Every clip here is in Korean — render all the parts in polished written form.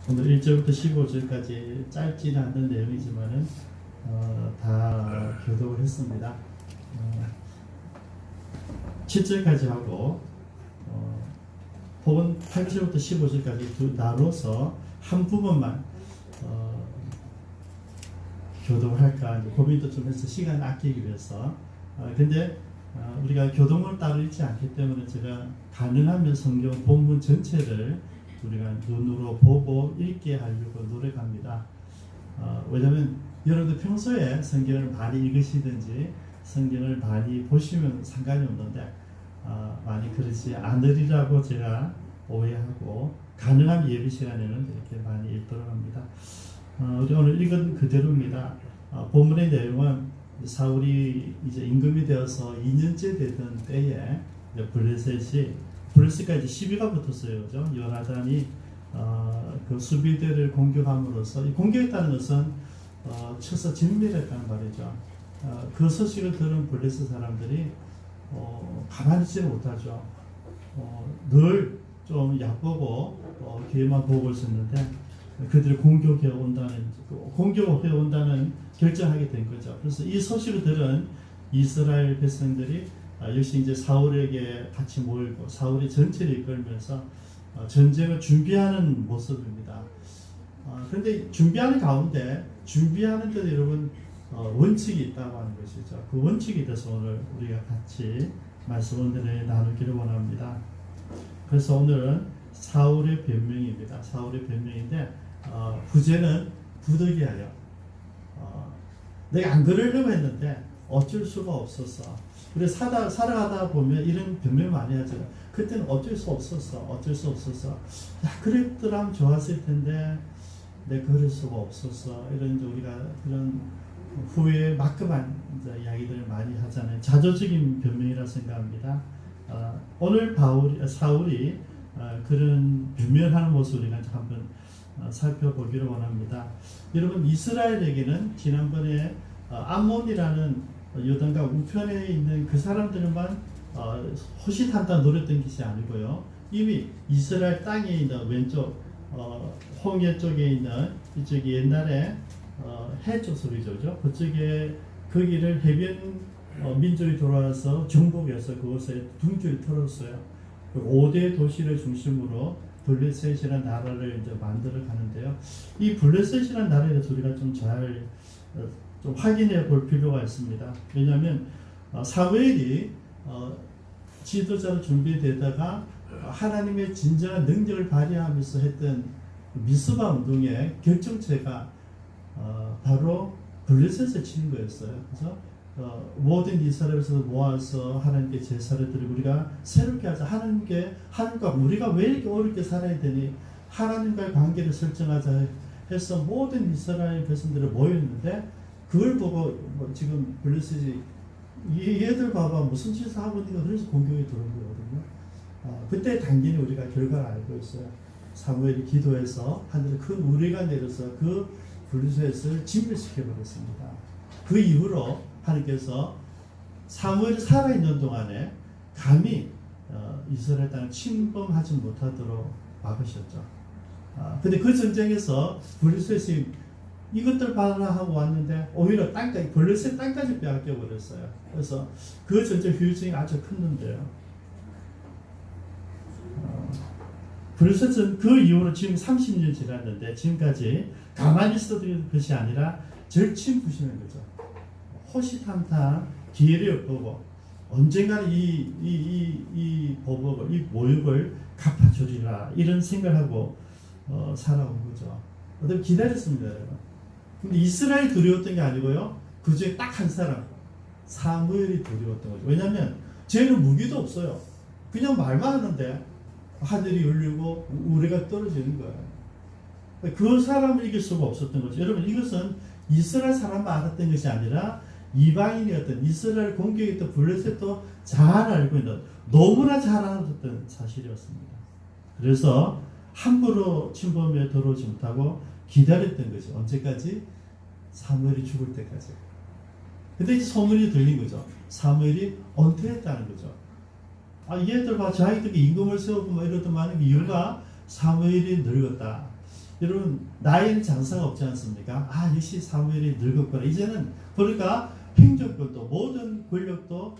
오늘 1절부터 15절까지 짧지는 않은 내용이지만은 다 교독을 했습니다. 7절까지 하고 혹은 8절부터 15절까지 나눠서 한 부분만 교독을 할까 고민도 좀 해서 시간 아끼기 위해서 근데 우리가 교동을 따로 읽지 않기 때문에 제가 가능하면 성경 본문 전체를 우리가 눈으로 보고 읽게 하려고 노력합니다. 왜냐하면 여러분들 평소에 성경을 많이 읽으시든지 성경을 많이 보시면 상관이 없는데 많이 그러지 않으리라고 제가 오해하고 가능한 예배 시간에는 이렇게 많이 읽도록 합니다. 우리 오늘 읽은 그대로입니다. 본문의 내용은 사울이 이제 임금이 되어서 2년째 되던 때에 블레셋가 이제 시비가 붙었어요. 그죠? 요나단이 그 수비대를 공격함으로써 공격했다는 것은 쳐서 진멸했다는 말이죠. 그 소식을 들은 블레셋 사람들이 가만히 있지 못하죠. 늘 좀 얕보고 뒤에만 보고 있었는데 그들이 공격해 온다는 결정하게 된 거죠. 그래서 이 소식을 들은 이스라엘 백성들이 역시 이제 사울에게 같이 모이고 사울이 전체를 이끌면서 전쟁을 준비하는 모습입니다. 그런데 준비하는 가운데 준비하는 데도 여러분 원칙이 있다고 하는 것이죠. 그 원칙에 대해서 오늘 우리가 같이 말씀을 나누기를 원합니다. 그래서 오늘은 사울의 변명입니다. 사울의 변명인데 부제는 부득이하여 내가 안 그러려고 했는데 어쩔 수가 없었어. 우리 살아가다 보면 이런 변명 많이 하죠. 그때는 어쩔 수 없었어. 야, 그랬더라면 좋았을 텐데 내가 그럴 수가 없었어. 이런 우리가 그런 후에 막급한 이야기들을 많이 하잖아요. 자조적인 변명이라 생각합니다. 오늘 사울이 그런 변명하는 모습을 우리가 한번 살펴보기를 원합니다. 여러분 이스라엘에게는 지난번에 암몬이라는 요단강 우편에 있는 그 사람들만 호시탐탐 노렸던 것이 아니고요. 이미 이스라엘 땅에 있는 왼쪽 홍해 쪽에 있는 이쪽이 옛날에 해쪽 소리죠. 그쪽에 거기를 해변 민족이 돌아와서 정복해서 그곳에 둥지를 털었어요. 5대 도시를 중심으로 블레셋이라는 나라를 이제 만들어 가는데요. 이 블레셋이라는 나라에 대해서 우리가 좀 확인해 볼 필요가 있습니다. 왜냐하면 사무엘이 지도자로 준비되다가 하나님의 진정한 능력을 발휘하면서 했던 미스바 운동의 결정체가 바로 블레셋을 치는 거였어요. 그래서 모든 이스라엘에서 모아서 하나님께 제사를 드리고 우리가 새롭게 하자. 하나님과 우리가 왜 이렇게 어렵게 살아야 되니 하나님과의 관계를 설정하자 해서 모든 이스라엘 백성들이 모였는데 그걸 보고 지금 블레셋이 얘들 봐봐 무슨 짓을 하고 있는가 그래서 공격이 들어온 거거든요. 그때 당연히 우리가 결과를 알고 있어요. 사무엘이 기도해서 하늘에 큰 우레가 내려서 그 블레셋을 진멸시켜 버렸습니다. 그 이후로 하나님께서 사무엘이 살아있는 동안에 감히 이스라엘 땅을 침범하지 못하도록 막으셨죠. 근데 그 전쟁에서 블레셋이 이것들 받아라 하고 왔는데 오히려 블레셋 땅까지 빼앗겨 버렸어요. 그래서 그 전쟁 후유증이 아주 컸는데요. 블레셋은 그 이후로 지금 30년 지났는데 지금까지 가만히 있었던 것이 아니라 절친부심한 거죠. 호시탐탐 기회를 엿보고 언젠가는 이 보복을 이 모욕을 갚아주리라 이런 생각하고 살아온 거죠. 어떻게 기다렸습니다, 여러분. 근데 이스라엘이 두려웠던 게 아니고요. 그 중에 딱 한 사람 사무엘이 두려웠던 거죠. 왜냐하면 쟤는 무기도 없어요. 그냥 말만 하는데 하늘이 열리고 우레가 떨어지는 거예요. 그 사람을 이길 수가 없었던 거죠. 여러분 이것은 이스라엘 사람만 알았던 것이 아니라 이방인이었던 이스라엘 공격했던 블레셋도 잘 알고 있는 너무나 잘 알았던 사실이었습니다. 그래서 함부로 침범에 들어오지 못하고 기다렸던 거죠. 언제까지? 사무엘이 죽을 때까지. 근데 이제 소문이 들린 거죠. 사무엘이 은퇴했다는 거죠. 얘들 봐 자기들이 임금을 세우고 이러더만 이유가 사무엘이 늙었다. 여러분 나이는 장사가 없지 않습니까? 아 역시 사무엘이 늙었구나. 이제는 그러니까 행정권도 모든 권력도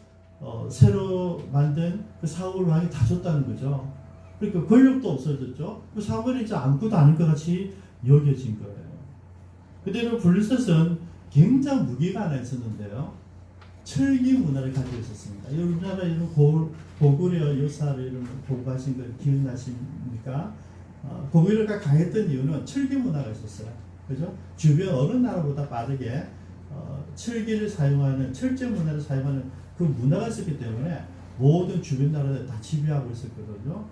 새로 만든 그 사울 왕이 다 줬다는 거죠. 그러니까 권력도 없어졌죠. 그 사무엘이 이제 아무것도 아닌 것 같이 여겨진 거예요. 그대로 블리셋은 굉장히 무기가 하나 있었는데요. 철기 문화를 가지고 있었습니다. 우리나라 이런 고구려 역사를 이런 공부하신 거 기억나십니까? 고구려가 강했던 이유는 철기 문화가 있었어요. 그죠? 주변 어느 나라보다 빠르게 철기를 사용하는 철제 문화를 사용하는 그 문화가 있었기 때문에 모든 주변 나라들 다 지배하고 있었거든요.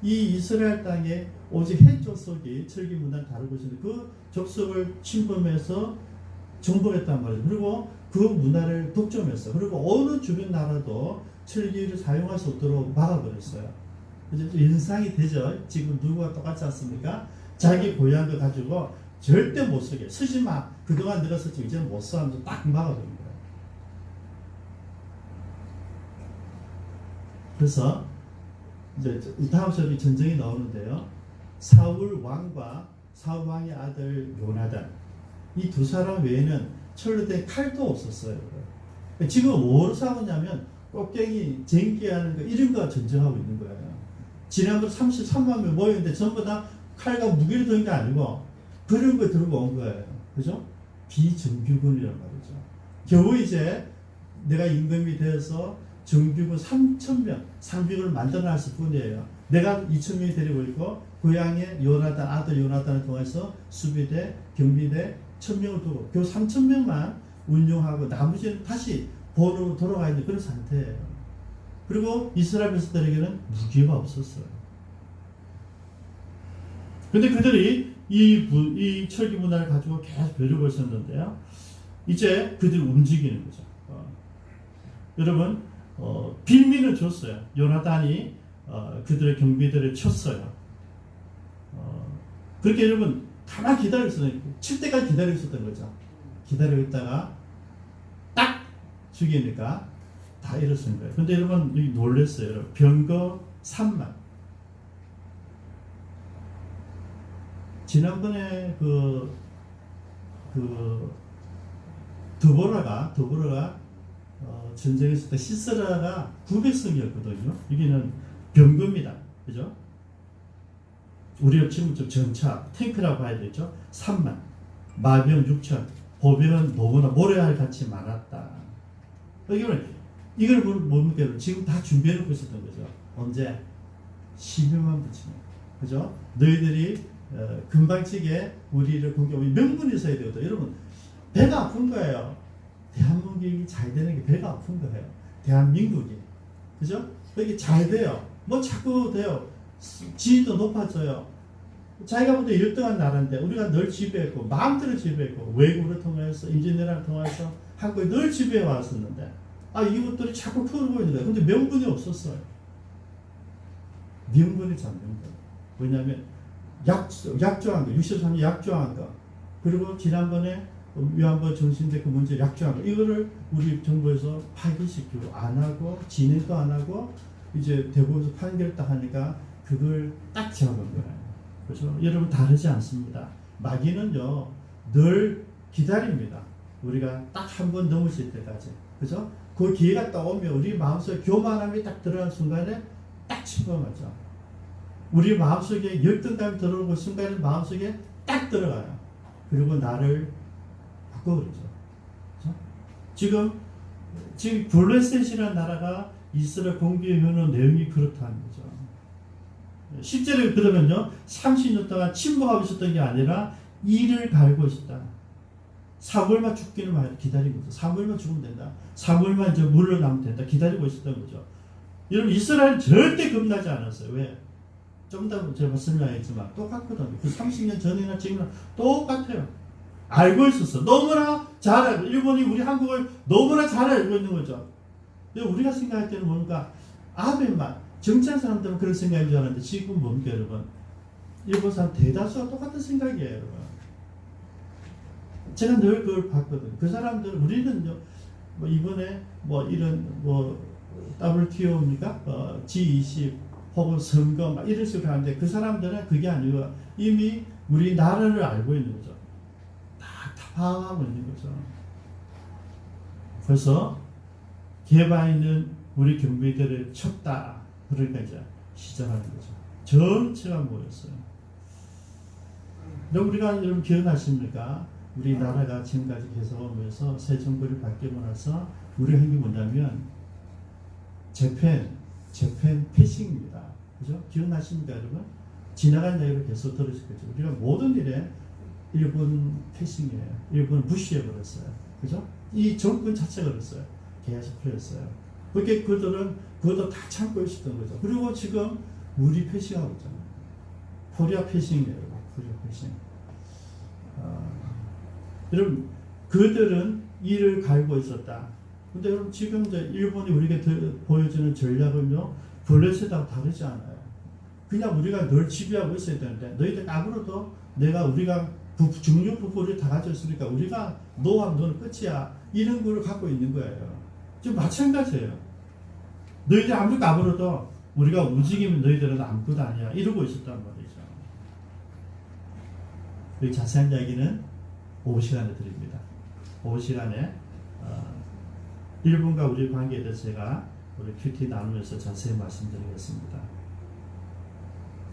이 이스라엘 땅에 오직 헷 족속이 철기 문화를 다루고 있었는데 그 족속을 침범해서 정복했단 말이에요. 그리고 그 문화를 독점했어. 그리고 어느 주변 나라도 철기를 사용할 수 없도록 막아버렸어요. 인상이 되죠. 지금 누구가 똑같지 않습니까? 자기 고유한 거 가지고 절대 못 쓰게. 쓰지 마. 그동안 내가 썼지 이제는 못 써 하면서 딱 막아버린 거예요. 그래서 이제 다음 절에 전쟁이 나오는데요. 사울 왕과 사울 왕의 아들 요나단 이 두 사람 외에는 철로 된 칼도 없었어요. 지금 뭐로 싸우냐면 꽃갱이, 쟁기하는 거 이런 거 전쟁하고 있는 거예요. 지난번 33만 명 모였는데 전부 다 칼과 무기를 든 게 아니고 그런 거 들고 온 거예요. 그죠? 비정규군이란 말이죠. 겨우 이제 내가 임금이 되어서 정규군 3,000명 상병을 만들어놨을 뿐이에요. 내가 2,000명이 데리고 있고 고향에 요나단 아들 요나단을 통해서 수비대, 경비대 1,000명을 두고 겨우 3,000명만 운용하고 나머지는 다시 본으로 돌아가 있는 그런 상태예요. 그리고 이스라엘 백성들에게는 무기가 없었어요. 근데 그들이 이 철기 문화를 가지고 계속 벼르고 있었는데요. 이제 그들이 움직이는 거죠. 여러분, 빌미를 줬어요. 요나단이 그들의 경비들을 쳤어요. 그렇게 여러분, 가만히 기다리고 있었어요. 칠 때까지 기다리고 있었던 거죠. 기다리고 있다가 딱 죽이니까 다 일어선 거예요. 근데 여러분, 여기 놀랐어요. 여러분. 병거 3만. 지난번에 드보라가 전쟁했을 때 시스라가 900성이었거든요. 여기는 병거입니다. 그죠? 우리가 지금 좀 전차, 탱크라고 봐야 되죠. 3만, 마병 6천, 보병은 너무나 모래알 같이 많았다. 이걸 뭡니까? 지금 다 준비해놓고 있었던 거죠. 언제? 12만 붙이면. 그죠? 너희들이 금방치게 우리를 공격하면 명분이 있어야 되거든요. 여러분, 배가 아픈 거예요. 대한민국이 잘 되는 게 배가 아픈 거예요. 대한민국이. 그죠? 이게 잘 돼요. 뭐 자꾸 돼요. 지위도 높아져요. 자기가 보다 1등한 나라인데 우리가 늘 지배했고 마음대로 지배했고 외국을 통해서 인지네를 통해서 한국에 늘 지배해 왔었는데 이것들이 자꾸 크고 있는 거예요. 근데 명분이 없었어요. 명분이 잡는 거예요. 왜냐하면 약조한 거, 63년 약조한 거, 그리고 지난번에 위안부 정신대 그 문제 약조한 거, 이거를 우리 정부에서 파기시키고 안 하고 진행도 안 하고 이제 대법원에서 판결을 딱 하니까 그걸 딱 잡은 거예요. 그렇죠? 여러분 다르지 않습니다. 마귀는요 늘 기다립니다. 우리가 딱 한 번 넘으실 때까지. 그죠? 그 기회가 딱 오면 우리 마음속에 교만함이 딱 들어간 순간에 딱 침범하죠. 우리 마음속에 열등감이 들어오는 순간에 마음속에 딱 들어가요. 그리고 나를 바꿔버리죠. 그렇죠? 지금 블레셋이라는 나라가 이스라엘 공개해 놓은 내용이 그렇다는 거죠. 실제로 그러면요 30년 동안 침묵하고 있었던 게 아니라 이를 갈고 있었다. 사무엘만 죽기를 기다리고 있었다. 사무엘만 죽으면 된다. 사무엘만 이제 물러나면 된다. 기다리고 있었던 거죠. 여러분 이스라엘은 절대 겁나지 않았어요. 왜? 좀 더 제가 설명했지만 똑같거든요. 그 30년 전이나 지금이나 똑같아요. 알고 있었어. 너무나 잘 알고, 일본이 우리 한국을 너무나 잘 알고 있는 거죠. 근데 우리가 생각할 때는 뭡니까? 아베만, 정치한 사람들은 그런 생각인 줄 알았는데 지금 뭡니까 여러분? 일본 사람 대다수가 똑같은 생각이에요 여러분. 제가 늘 그걸 봤거든요. 그 사람들, 우리는요 뭐 이번에 뭐 이런 뭐 WTO입니까? G20 혹은 선거 막 이런 식으로 하는데 그 사람들은 그게 아니고 이미 우리 나라를 알고 있는 거죠. 다 파악하고 있는 거죠. 그래서 개방 있는 우리 경비들을 쳤다. 그러니까 이제 시작하는 거죠. 전체가 모였어요. 우리가 여러분 기억나십니까? 우리나라가 지금까지 계속 오면서 새 정부를 바뀌고 나서 우리가 한 게 뭐냐면 재팬 패싱입니다. 그죠? 기억나십니까, 여러분? 지나간 이야기를 계속 들으실 거죠. 우리가 모든 일에 일본 패싱이에요. 일본을 무시해버렸어요. 그죠? 이 정권 자체가 그랬어요. 계속 풀렸어요. 그렇게 그들은 그것도 다 참고 있었던 거죠. 그리고 지금 우리 패싱하고 있잖아요. 코리아 패싱이에요. 코리아 패싱. 여러분, 그들은 이를 갈고 있었다. 근데 여러분, 지금 이제 일본이 우리에게 보여주는 전략은요, 블레셋하고 다르지 않아요. 그냥 우리가 널 지배하고 있어야 되는데, 너희들 앞으로도 우리가 중요 부부를 다 가졌으니까 우리가 너와 너는 끝이야. 이런 걸 갖고 있는 거예요. 지금 마찬가지예요. 너희들 아무리 까불어도 우리가 움직이면 너희들은 아무것도 아니야. 이러고 있었단 말이죠. 이 자세한 이야기는 오후 시간에 드립니다. 오후 시간에 일본과 우리 관계에 대해서 제가 우리 큐티 나누면서 자세히 말씀드리겠습니다.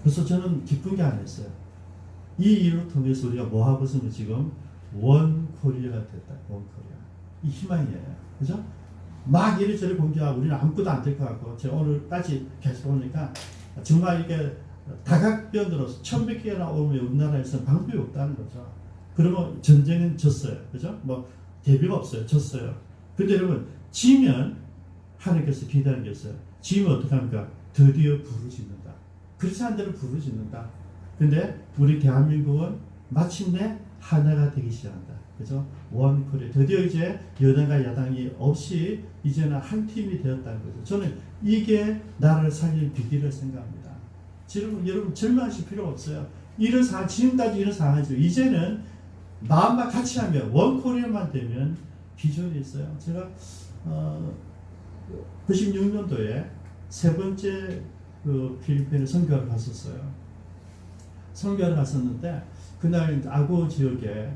그래서 저는 기쁜 게 아니었어요. 이 일을 통해서 우리가 뭐 하고서는 지금 원 코리아가 됐다. 원 코리아. 이 희망이에요. 그죠? 막 이리저리 공개하고 우리는 아무것도 안 될 것 같고, 제가 오늘까지 계속 보니까 정말 이게 다각변으로 1100개나 오면 우리나라에서는 방법이 없다는 거죠. 그러면 전쟁은 졌어요. 그죠? 뭐 대비가 없어요. 졌어요. 근데 여러분, 지면 하나님께서 기다리는 게 있어요. 지면 어떻게 합니까? 드디어 부르짖는다. 그렇지 않은 대로 부르짖는다. 근데 우리 대한민국은 마침내 하나가 되기 시작한다. 그죠? 원 코리아. 드디어 이제 여당과 야당이 없이 이제는 한 팀이 되었다는 거죠. 저는 이게 나라를 살릴 비결을 생각합니다. 지금 여러분 절망하실 필요가 없어요. 이런 상황, 지금까지 이런 상황이죠. 이제는 마음만 같이 하면, 원 코리아만 되면 비전이 있어요. 제가 96년도에 세 번째 그 필리핀에 선교를 갔었어요. 선교를 갔었는데 그날 아구 지역에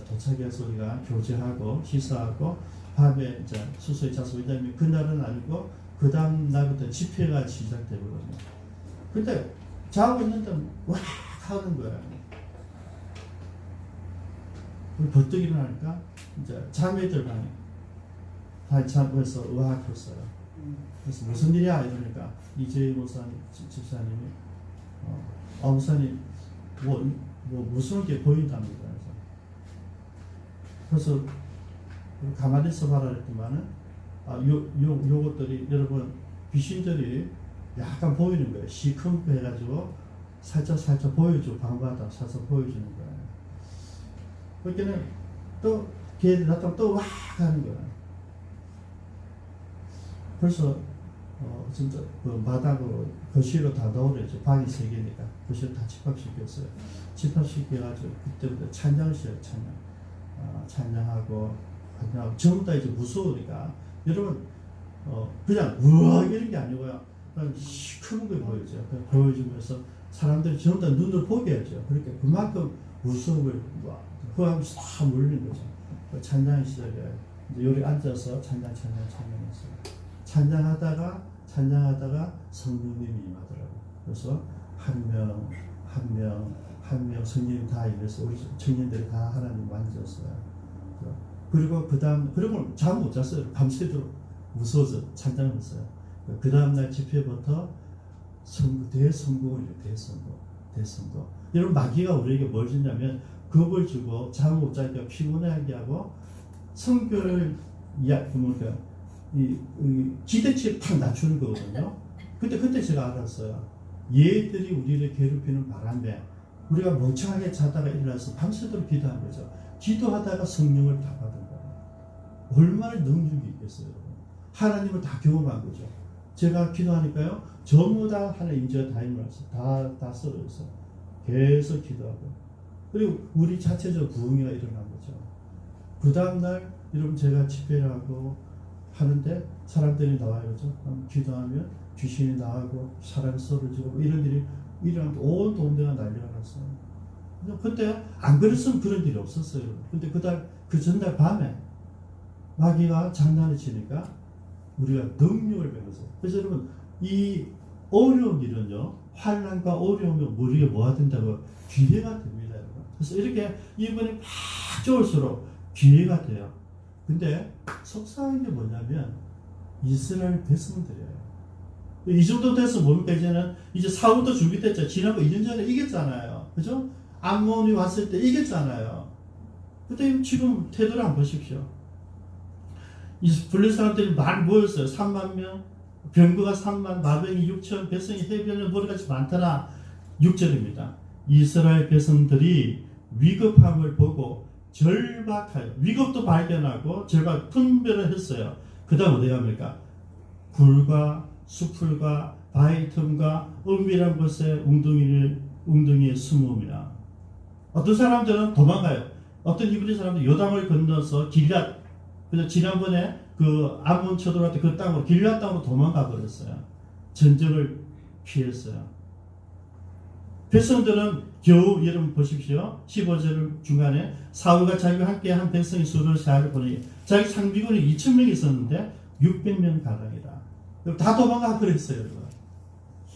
도착해서 우리가 교제하고 식사하고 밤에 이제 수소에 자서, 왜냐면 그날은 아니고 그 다음 날부터 집회가 시작되거든요. 근데 자고 있는데 와 하는 거예요. 우리 벌떡 일어나니까 이제 자매들 다 잠에서 의학했어요. 그래서 무슨 일이야 이러니까 이재희 목사님, 집사님이 목사님 뭐 무서운 게 보인답니다. 그래서 가만히 있어봐라 했더만은 요것들이 여러분 귀신들이 약간 보이는 거예요. 시큰둥 해가지고 살짝 보여주고 방바닥 살짝 보여주는 거예요. 그러니까 또 걔들 나타나면 또 와 하는 거예요. 그래서 진짜 그 마당으로 거실로 다 넣으래죠. 방이 3개니까 거실 다 집합시켰어요. 집합시켜가지고 그때부터 찬양을 시켜요. 찬양하고 전부 다 이제 무서우니까 여러분 그냥 우와 이런 게 아니고요. 그냥 시커멓게 보여죠. 보여주면서 사람들이 전부 다 눈을 보게 하죠. 그러니까 그만큼 무서움을 그 하면서 다 몰리는 거죠. 찬양 시절에 이제 여기 앉아서 찬양했어요. 찬양하다가 성령님이 임하더라고요. 그래서 한 명 성령님 다 임해서 우리 청년들이 다 하나님 만졌어요. 그리고 잠 못 잤어요. 밤새도록 무서워서 찬양을 했어요. 그 다음날 집회부터 대성공이에요. 대성공. 여러분 마귀가 우리에게 뭘 주냐면 겁을 주고 잠 못 자니까 피곤하게 하고 성결을 기대치를 팍 낮추는 거거든요. 그때 제가 알았어요. 얘들이 우리를 괴롭히는 바람에 우리가 멍청하게 자다가 일어나서 밤새도록 기도한 거죠. 기도하다가 성령을 다 받은 거예요. 얼마나 능력이 있겠어요. 하나님을 다 경험한 거죠. 제가 기도하니까요. 전부 다 하나님 임재가 다 임하면서 다 썰어져서 계속 기도하고, 그리고 우리 자체적 부흥이가 일어난 거죠. 그 다음날 여러분 제가 집회를 하고 하는데 사람들이 나와요. 그죠? 기도하면 귀신이 나가고 사람이 썰어지고 이런 일이 일어나면 온 동네가 난리가 났어요. 근데 안 그랬으면 그런 일이 없었어요. 근데 그 전날 밤에 마귀가 장난을 치니까 우리가 능력을 배웠어요. 그래서 여러분, 이 어려운 일은요, 환난과 어려움이 우리가 뭐가 된다고? 기회가 됩니다, 여러분. 그래서 이렇게 이번에 막 좋을수록 기회가 돼요. 근데 속상한 게 뭐냐면 이스라엘 백성들이에요. 이 정도 돼서 뭡니까? 이제 사울도 준비됐죠. 지난번 2년 전에 이겼잖아요. 그죠? 암몬이 왔을 때 이겼잖아요. 근데 지금 태도를 한번 보십시오. 이 블레 사람들이 많이 모였어요. 3만 명, 병거가 3만, 마병이 6천, 백성이 해변에 머리같이 많더라. 6절입니다. 이스라엘 백성들이 위급함을 보고 절박하여, 위급도 발견하고 분별을 했어요. 그 다음 어디 갑니까? 굴과 수풀과 바위 틈과 은밀한 곳에 웅덩이에 숨으며, 어떤 사람들은 도망가요. 어떤 이브리 사람들 요단을 건너서 길앗, 그래서 지난번에 그 암몬 쳐들어갈 때 그 땅으로, 길앗 땅으로 도망가 버렸어요. 전쟁을 피했어요. 백성들은 겨우, 여러분 보십시오. 15절 중간에 사울과 자기와 함께 한 백성이 수를 세하를 보내니 자기 상비군이 2,000명이 있었는데 600명 가량이라. 다 도망가 버렸어요.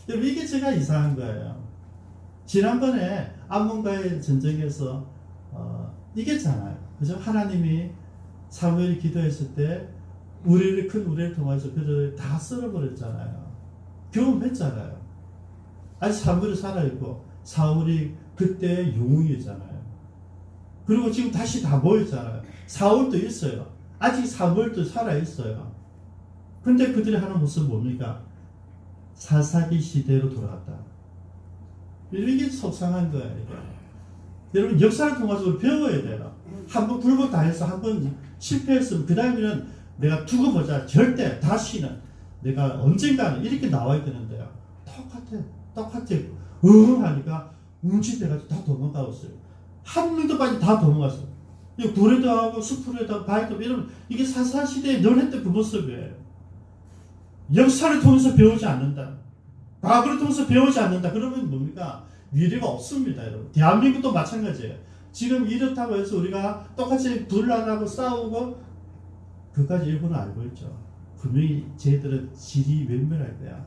여러분, 이게 제가 이상한 거예요. 지난번에 암몬과의 전쟁에서 이겼잖아요. 그죠? 하나님이 사무엘이 기도했을 때 큰 우리를 통해서 그들을 다 쓸어버렸잖아요. 경험했잖아요. 아직 사무엘이 살아있고 사울이 그때의 영웅이잖아요. 그리고 지금 다시 다 모였잖아요. 사울도 있어요. 아직 사무엘도 살아있어요. 근데 그들이 하는 모습은 뭡니까? 사사기 시대로 돌아갔다. 이게 속상한 거예요. 여러분, 역사를 통해서 배워야 돼요. 한번 굴복 당해서 한번 실패했으면 그 다음에는 내가 두고 보자. 절대 다시는 내가 언젠가는 이렇게 나와야 되는데요. 똑같아. 하니까 움찔해가지고 다 도망가왔어요. 한 명도 빠지고 다 도망갔어요. 굴에도 하고 숲에도 하고 바위도 이런, 이게 사사시대에 늘 했던 그 모습이에요. 역사를 통해서 배우지 않는다. 과거를 통해서 배우지 않는다. 그러면 뭡니까? 미래가 없습니다, 여러분. 대한민국도 마찬가지예요. 지금 이렇다고 해서 우리가 똑같이 분란하고 싸우고, 그까지 일본은 알고 있죠. 분명히 쟤들은 질이 멸멸할 거야.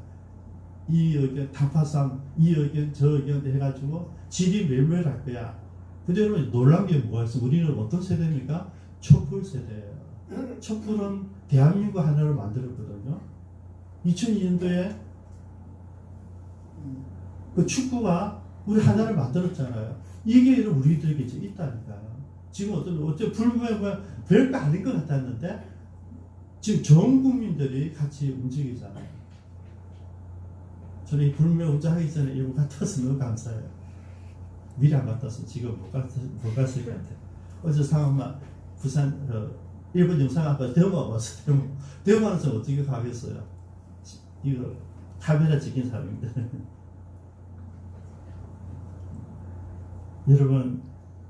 이 의견, 단파상, 이 의견, 저 의견 해가지고 질이 멸멸할 거야. 근데 여러분, 놀란 게 뭐가 있어? 우리는 어떤 세대입니까? 촛불 세대예요. 촛불은 대한민국 하나를 만들었거든요. 2002년도에 그 축구가 우리 하나를 만들었잖아요. 이게 우리들에게 이제 있다니까요. 지금 어떤 불문의 별거 아닌 것 같았는데 지금 전 국민들이 같이 움직이잖아요. 저는 이 불문의 운전 하기 전에 일본 갔다 와서 너무 감사해요. 미리 안 갔다 와서 지금 못 갔을 것 같아요. 어제 상엄마 부산 일본 영상학과 대우마 왔어요. 대우마는 저 어떻게 가겠어요? 이거 카메라 찍힌 사람인데. 여러분,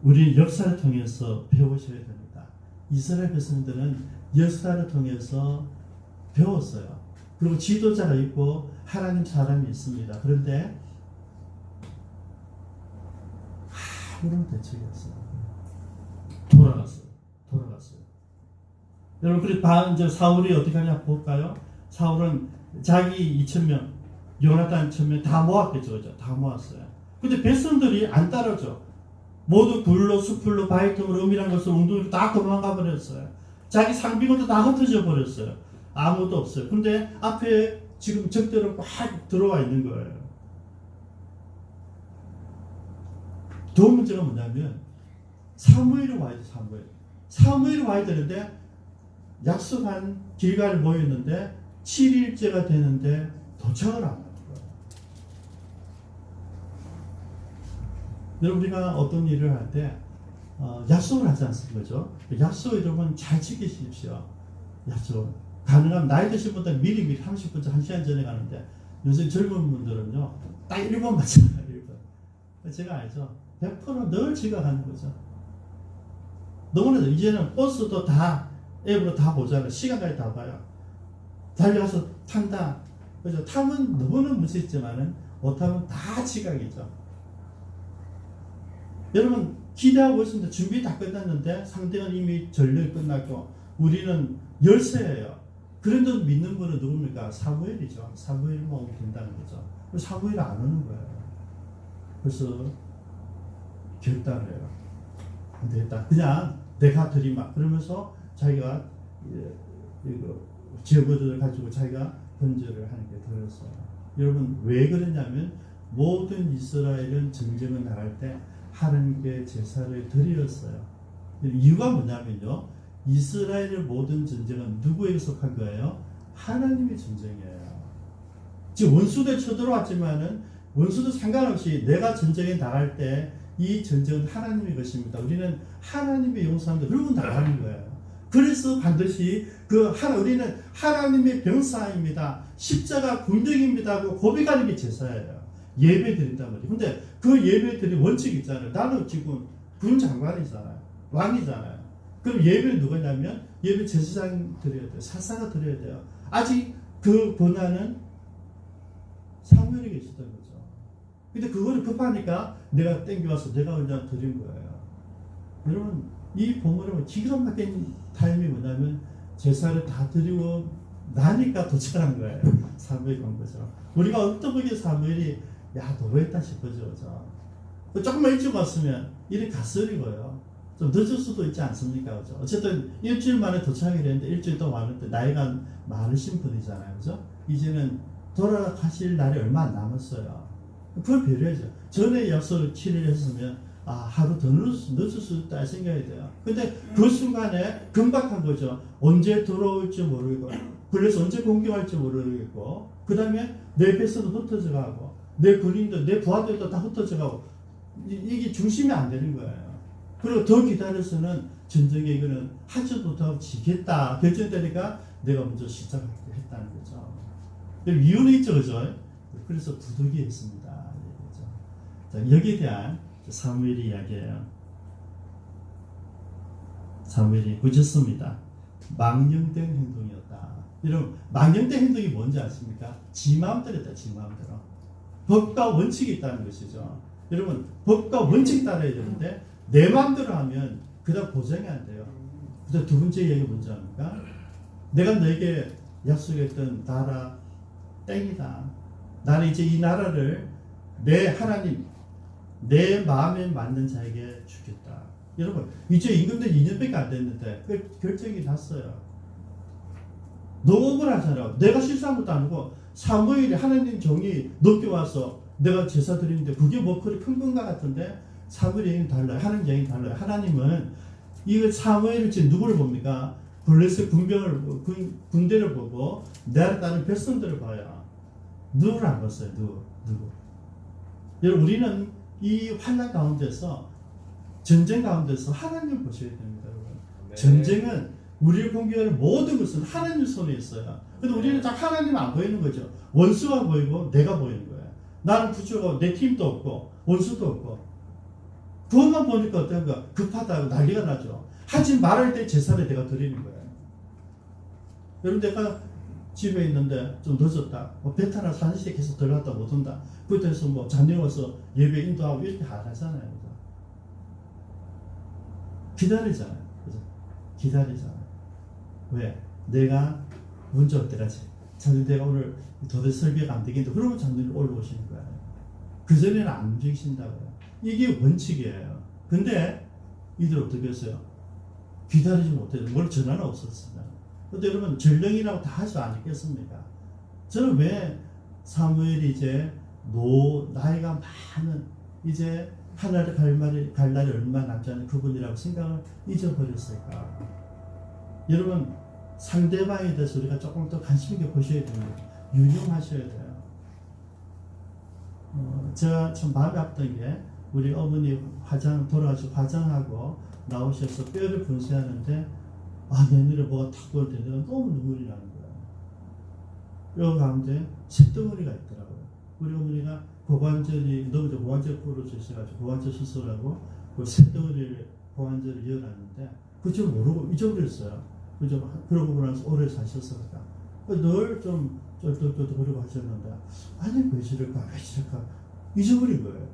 우리 역사를 통해서 배우셔야 됩니다. 이스라엘 백성들은 역사를 통해서 배웠어요. 그리고 지도자가 있고 하나님 사람이 있습니다. 그런데 아무런 대책이 없어요. 돌아갔어요. 여러분, 그래서 이제 사울이 어떻게 하냐 볼까요? 사울은 자기 2,000명, 요나단 1,000명 다 모았겠죠. 그죠? 다 모았어요. 근데 백성들이 안 따라줘. 모두 굴로, 수풀로, 바위틈으로, 은밀한 것으로, 웅덩이로 다 도망가 버렸어요. 자기 상비군도 다 흩어져 버렸어요. 아무도 없어요. 근데 앞에 지금 적대로 막 들어와 있는 거예요. 두 문제가 뭐냐면 사무엘이 와야 돼. 사무엘이 와야 되는데 약속한 길가를 모였는데 7일째가 되는데 도착을 안 하는 거예요. 여러분, 우리가 어떤 일을 할 때 약속을 하지 않습니까? 그죠? 약속 여러분 잘 지키십시오. 약속. 가능하면 나이 드신 분들 미리 30분 전 1시간 전에 가는데 요즘 젊은 분들은요 딱 1번 맞잖아요. 1번. 제가 알죠? 100%는 늘 지각하는 거죠. 너무나도 이제는 버스도 다 앱으로 다 보잖아요. 시간까지 다 봐요. 달려가서 탄다. 그죠? 타면 너무나 무섭지만은 못하면 다 지각이죠. 여러분 기대하고 있습니다. 준비 다 끝났는데 상대는 이미 전력이 끝났고 우리는 열세예요. 그런데 믿는 분은 누굽니까? 사무엘이죠. 사무엘만 오면 된다는 거죠. 사무엘 안 오는 거예요. 그래서 결단을 해요. 안 되겠다. 그냥 내가 드리마. 그러면서 자기가 이거 제거들을 가지고 자기가 번제를 하는 게 들었어요. 여러분 왜 그러냐면 모든 이스라엘은 전쟁을 나갈 때 하나님께 제사를 드렸어요. 이유가 뭐냐면요. 이스라엘의 모든 전쟁은 누구에게 속한 거예요? 하나님의 전쟁이에요. 지금 원수들 쳐들어왔지만은 원수도 상관없이 내가 전쟁에 나갈 때 이 전쟁은 하나님의 것입니다. 우리는 하나님의 용사인데 그러고 나가는 거예요. 그래서 반드시 우리는 하나님의 병사입니다. 십자가 군병입니다 하고 고백하는 게 제사예요. 예배 드린단 말이에요. 근데 그 예배 드린 원칙이 있잖아요. 나는 지금 군 장관이잖아요. 왕이잖아요. 그럼 예배는 누구냐면 예배 제사장 드려야 돼요. 사사가 드려야 돼요. 아직 그 권한은 사무엘에게 있었던 거죠. 근데 그거를 급하니까 내가 땡겨와서 내가 그냥 드린 거예요. 여러분 이 본문은 기가 막힌 타임이 뭐냐면 제사를 다 드리고 나니까 도착한 거예요. 사무엘이 온 거죠. 우리가 어떤 분이 사무엘이 너무했다 싶어져. 그죠? 조금만 일찍 왔으면 일이 가스리고요. 좀 늦을 수도 있지 않습니까? 그죠? 어쨌든 일주일 만에 도착이 되는데 일주일 동안 왔는데 나이가 많으신 분이잖아요. 그죠? 이제는 돌아가실 날이 얼마 안 남았어요. 그걸 배려하죠. 전에 약속을 7일 했으면 하루 더 늦을 수 있다 생각이 돼요. 근데 그 순간에 금박한 거죠. 언제 돌아올지 모르겠고, 그래서 언제 공격할지 모르겠고, 그 다음에 내 배선도 흩어져 가고, 내 군인도, 내 부하들도 다 흩어져 가고, 이게 중심이 안 되는 거예요. 그리고 더 기다려서는 전쟁에 이거는 하지도 못하고 지겠다 결정되니까 내가 먼저 시작했다는 거죠. 이유는 있죠, 그죠? 그래서 부득이 했습니다. 자, 여기에 대한 사무엘의 이야기예요. 사무엘이 굳었습니다. 망령된 행동이었다. 여러분, 망령된 행동이 뭔지 아십니까? 지 마음대로 했다, 지 마음대로. 법과 원칙이 있다는 것이죠. 여러분, 법과 원칙 따라야 되는데, 내 마음대로 하면 그다음 보장이 안 돼요. 그다음 두 번째 얘기가 뭔지 압니까? 내가 너에게 약속했던 나라 땡이다. 나는 이제 이 나라를 내 하나님, 내 마음에 맞는 자에게 주겠다. 여러분, 이제 임금된 2년밖에 안 됐는데 결정이 났어요. 너무 억울하잖아요. 내가 실수한 것도 아니고 사무엘이 하나님 종이 높게 와서 내가 제사 드리는데 그게 뭐 그리 큰 건가 같은데 사무엘의 얘기는 달라요. 하나님 얘기는 달라요. 하나님은 이거 사무엘을 지금 누구를 봅니까? 블레셋 군대를 보고 내가 따른 백성들을 봐요. 누구를 안 봤어요? 누구? 여러분, 우리는 이 환난 가운데서 전쟁 가운데서 하나님을 보셔야 됩니다. 여러분. 네. 전쟁은 우리를 공격하는 모든 것은 하나님 손에 있어요. 근데 우리는 딱 하나님 안 보이는 거죠. 원수가 보이고 내가 보이는 거예요. 나는 부족하고 내 팀도 없고 원수도 없고 그것만 보니까 어떤가 급하다고 난리가 나죠. 하지 말할 때 제사를 내가 드리는 거예요. 여러분, 내가 집에 있는데 좀 늦었다. 배 타나 산시에 계속 들어갔다 못 온다. 그때서 뭐 자녀 와서 예배 인도하고 이렇게 안 하잖아요. 그죠? 기다리잖아요. 그죠? 기다리잖아요. 왜? 내가 문제 올 때까지. 자녀 내가 오늘 도대체 설교가 안 되겠는데 그러면 자녀를 올라오시는 거예요. 그전에는 안 움직이신다고요. 이게 원칙이에요. 근데 이들 어떻게 했어요? 기다리지 못해서 뭘 전화는 없었습니다. 근데 여러분 전령이라고 다 하지 않겠습니까? 저는 왜 사무엘이 이제 나이가 많은 이제 하늘에 갈 날이 얼마 남지 않은 그분이라고 생각을 잊어버렸을까? 여러분 상대방에 대해서 우리가 조금 더 관심 있게 보셔야 됩니다. 유념하셔야 돼요. 제가 참 마음이 아팠던 게 우리 어머니 돌아가시고 화장하고 나오셔서 뼈를 분쇄하는데 내 눈에 뭐가 탁 보일 때 내가 너무 눈물이 나는 거예요. 뼈 가운데 쇳덩어리가 있더라고요. 우리 어머니가 고관절이 너무 고관절 부러지셔가지고 고관절 수술하고 그 쇳덩어리를 고관절을 이어놨는데 그걸 모르고 잊어버렸어요. 그러고 나서 오래 사셨으니까 늘 좀 쫄쫄쫄 그러고 하셨는데 아니 왜 저럴까 잊어버린 거예요.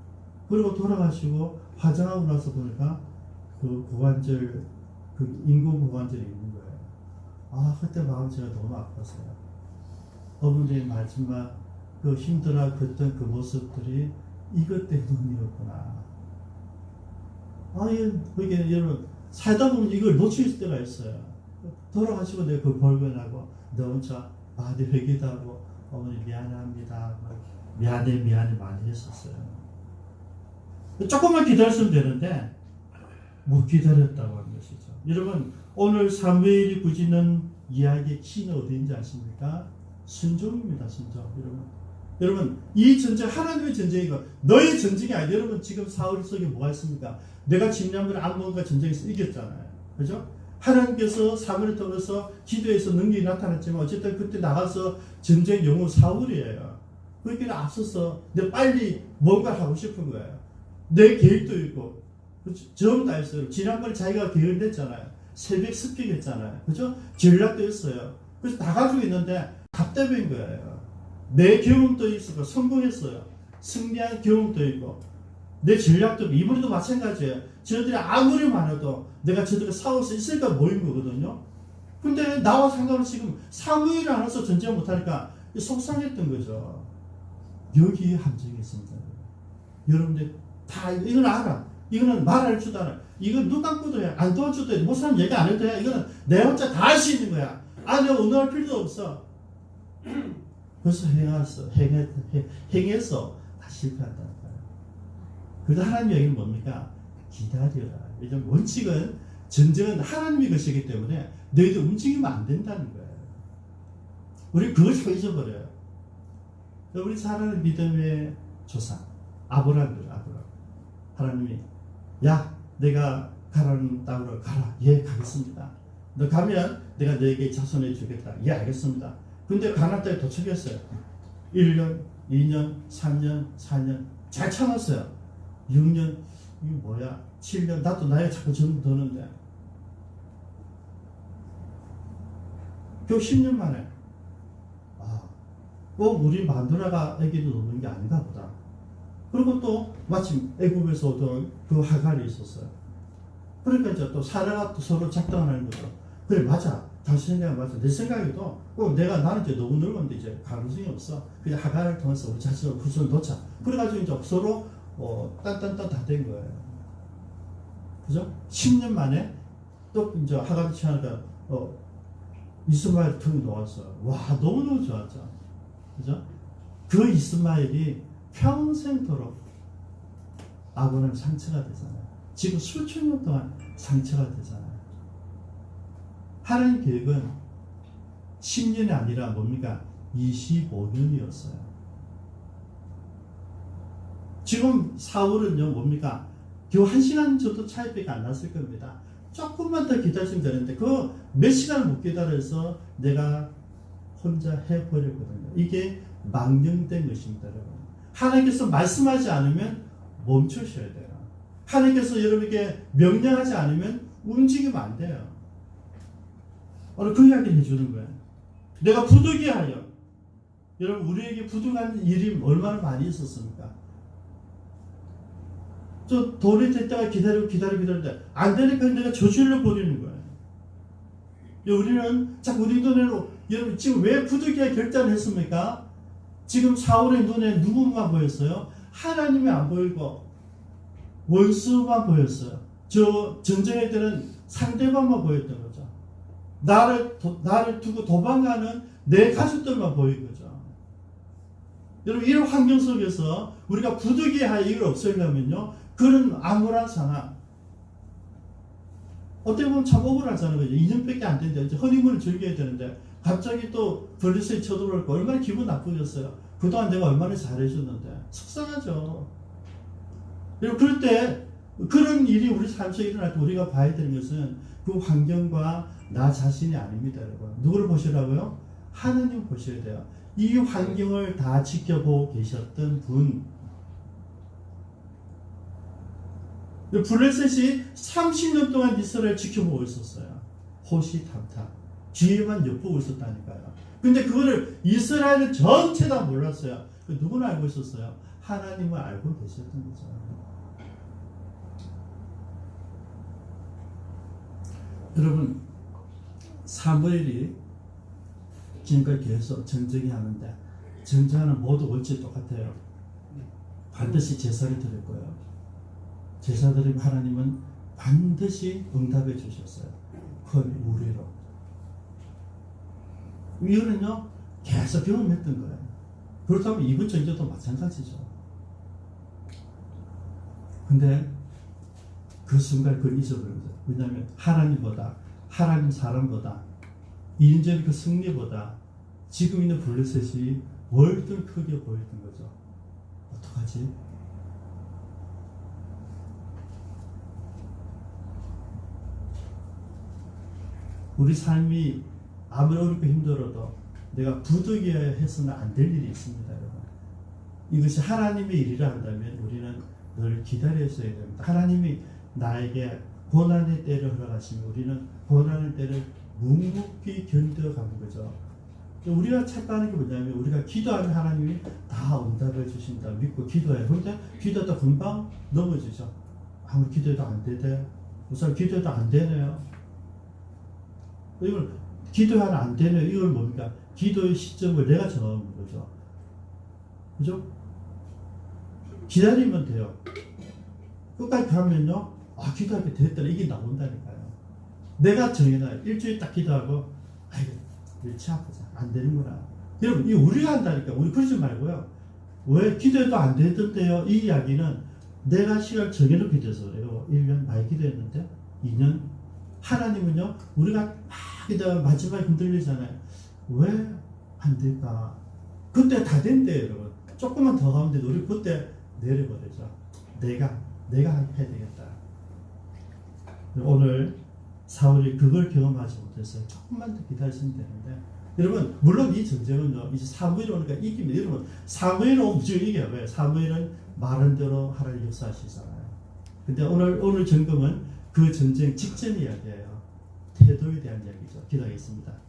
그리고 돌아가시고 화장하고 나서 보니까 그 고관절, 그 인공 고관절이 있는 거예요. 아, 그때 마음 제가 너무 아팠어요. 어머니의 마지막 그 힘들어 그랬던 그 모습들이 이것 때문이었구나. 아, 이게 여러분, 살다 보면 이걸 놓칠 때가 있어요. 돌아가시고 내가 그걸 발견하고, 너 혼자, 아, 내 회개도 하고, 어머니 미안합니다. 미안해 많이 했었어요. 조금만 기다렸으면 되는데, 못 기다렸다고 하는 것이죠. 여러분, 오늘 사무엘이 꾸짖는 이야기의 키는 어디인지 아십니까? 순종입니다, 순종. 여러분, 이 전쟁, 하나님의 전쟁이고, 너의 전쟁이 아니에요. 여러분, 지금 사울 속에 뭐가 있습니까? 내가 진양을 암몬과 전쟁에서 이겼잖아요. 그죠? 하나님께서 사무엘을 통해서 기도에서 능력이 나타났지만, 어쨌든 그때 나가서 전쟁 영웅 사울이에요. 그러니까 앞서서 내가 빨리 뭔가를 하고 싶은 거예요. 내 계획도 있고, 전부 다 했어요. 지난번에 자기가 계획을 냈잖아요. 새벽 습격했잖아요. 그죠? 전략도 했어요. 그래서 다 가지고 있는데 답답한 거예요. 내 경험도 있었고 성공했어요. 승리한 경험도 있고 내 전략도 있고 이번에도 마찬가지예요. 저들이 아무리 많아도 내가 저들과 싸울 수 있을까 모인 거거든요. 근데 나와 상관없이 지금 사무엘이 안 와서 전쟁 못하니까 속상했던 거죠. 여기에 함정이 있습니다. 여러분들 다 이건 알아. 이거는 말할 줄도 알아. 이건 눈 감고도 해. 안 도와줘도 해. 못 사람 얘기 안 해도 해. 이거는 내 혼자 다 할 수 있는 거야. 아, 내가 운동할 필요도 없어. 벌써 행해서 다 실패한다는 거예요. 그래도 하나님 얘기는 뭡니까? 기다려라. 요즘 원칙은 전쟁은 하나님의 것이기 때문에 너희도 움직이면 안 된다는 거예요. 우리 그걸 좀 잊어버려요. 우리 사랑하는 믿음의 조상 아브라함이죠. 아브라함. 하나님이 야, 내가 가라는 땅으로 가라. 예, 가겠습니다. 너 가면 내가 너에게 자손해 주겠다. 예, 알겠습니다. 근데 가나안 땅에 도착했어요. 1년, 2년, 3년, 4년 잘 참았어요. 6년, 이게 뭐야? 7년, 나도 나이가 자꾸 젊은 드는데 겨우 10년 만에 우리 마누라가 애기를 놓는 게 아닌가 보다. 그리고 또 마침 애굽에서 오던 그 하갈이 있었어요. 그러니까 이제 또 사라가 또 서로 작당하는 거죠. 그래, 맞아. 당신 생각이 맞아. 내 생각에도 꼭 나는 이제 너무 늙었는데 이제 가능성이 없어. 그냥 하갈을 통해서 우리 자신을 후손을 놓자. 그래가지고 이제 서로 딴딴딴 다 된 거예요. 그죠? 10년 만에 또 이제 하갈이 취하니까 이스마엘 턱이 놓았어요. 와, 너무너무 좋았죠. 그죠? 그 이스마엘이 평생토록 아브라함 상처가 되잖아요. 지금 수천 년 동안 상처가 되잖아요. 하나님 계획은 10년이 아니라 뭡니까? 25년이었어요. 지금 사울은요, 뭡니까? 겨우 1시간 정도 차이밖에 안 났을 겁니다. 조금만 더 기다리시면 되는데, 그 몇 시간을 못 기다려서 내가 혼자 해버렸거든요. 이게 망령된 것입니다, 여러분. 하나님께서 말씀하지 않으면 멈추셔야 돼요. 하나님께서 여러분에게 명령하지 않으면 움직이면 안 돼요. 오늘 그 이야기를 해주는 거예요. 내가 부득이 하여, 여러분, 우리에게 부득한 일이 얼마나 많이 있었습니까? 돈이 될 때가 기다리는데 안 되니까 내가 저질러 버리는 거예요. 우리는 자꾸 우리 눈으로, 여러분, 지금 왜 부득이하게 결단을 했습니까? 지금 사울의 눈에 누군가 보였어요? 하나님이 안 보이고 원수만 보였어요. 저 전쟁에 드는 상대방만 보였던 거죠. 나를 두고 도망가는 내 가족들만 보인 거죠. 여러분, 이런 환경 속에서 우리가 부득이하여 이걸 없애려면요, 그런 암울한 상황, 어떻게 보면 참 억울하잖아요. 2년밖에 안 됐는데 이제 허니문을 즐겨야 되는데 갑자기 또 블리스에 쳐들어올까 얼마나 기분 나쁘겠어요. 그동안 내가 얼마나 잘해줬는데 속상하죠. 여러분, 그럴 때 그런 일이 우리 삶 속에 일어날 때 우리가 봐야 되는 것은 그 환경과 나 자신이 아닙니다, 여러분. 누구를 보시라고요? 하나님 보셔야 돼요. 이 환경을 다 지켜보고 계셨던 분. 블레셋이 30년 동안 이스라엘 지켜보고 있었어요. 호시탐탐. 뒤에만 엿보고 있었다니까요. 근데 그거를 이스라엘은 전체 다 몰랐어요. 누구는 알고 있었어요? 하나님을 알고 계셨던 거죠. 여러분, 사무엘이 지금까지 계속 전쟁이 하는데 전쟁하는 모두 원칙이 똑같아요. 반드시 제사를 드릴 거예요. 제사 드리면 하나님은 반드시 응답해 주셨어요. 그 우리로. 이거는요 계속 경험했던 거예요. 그렇다면 이번 전쟁도 마찬가지죠. 근데 그 순간 그걸 잊어버린 거죠. 왜냐하면 하나님보다, 하나님 사람보다, 인전 그 승리보다 지금 있는 블레셋이 월등 크게 보였던 거죠. 어떡하지? 우리 삶이 아무리 어렵고 힘들어도 내가 부득이해 해서는 안 될 일이 있습니다, 여러분. 이것이 하나님의 일이라 한다면 우리는 늘 기다렸어야 됩니다. 하나님이 나에게 고난의 때를 허락하시면 우리는 고난의 때를 묵묵히 견뎌가는 거죠. 우리가 착각하는 게 뭐냐면 우리가 기도하면 하나님이 다 응답해 주신다 믿고 기도해요. 그런데 기도하다 금방 넘어지죠. 아무리 기도해도 안 되대요. 우선 기도해도 안 되네요. 이걸 기도하면 안 되네요. 이걸 뭡니까? 기도의 시점을 내가 정하는 거죠. 그죠? 기다리면 돼요. 끝까지 가면요, 아, 기도하게 됐더라. 이게 나온다니까요. 내가 정해놔요. 일주일 딱 기도하고, 아이고, 일치 아프자. 안 되는구나. 여러분, 이거 우리가 한다니까. 우리 그러지 말고요. 왜 기도해도 안 되던데요? 이 이야기는 내가 시간 정해놓게 돼서 그래요. 1년 많이 기도했는데, 2년. 하나님은요, 우리가 막 기도하면 마지막에 흔들리잖아요. 왜 안 될까? 그때 다 된대요, 여러분. 조금만 더 가면 돼도 우리 그때 내려버리죠. 내가 해야 되겠다. 오늘 사울이 그걸 경험하지 못했어요. 조금만 더 기다리시면 되는데, 여러분, 물론 이 전쟁은요, 이제 사무엘이 오니까 이깁니다. 여러분, 사무엘은 무조건 이겨요. 왜? 사무엘은 말한 대로 하나님 역사하시잖아요. 근데 오늘 점검은 그 전쟁 직전 이야기예요. 태도에 대한 이야기죠. 기도하겠습니다.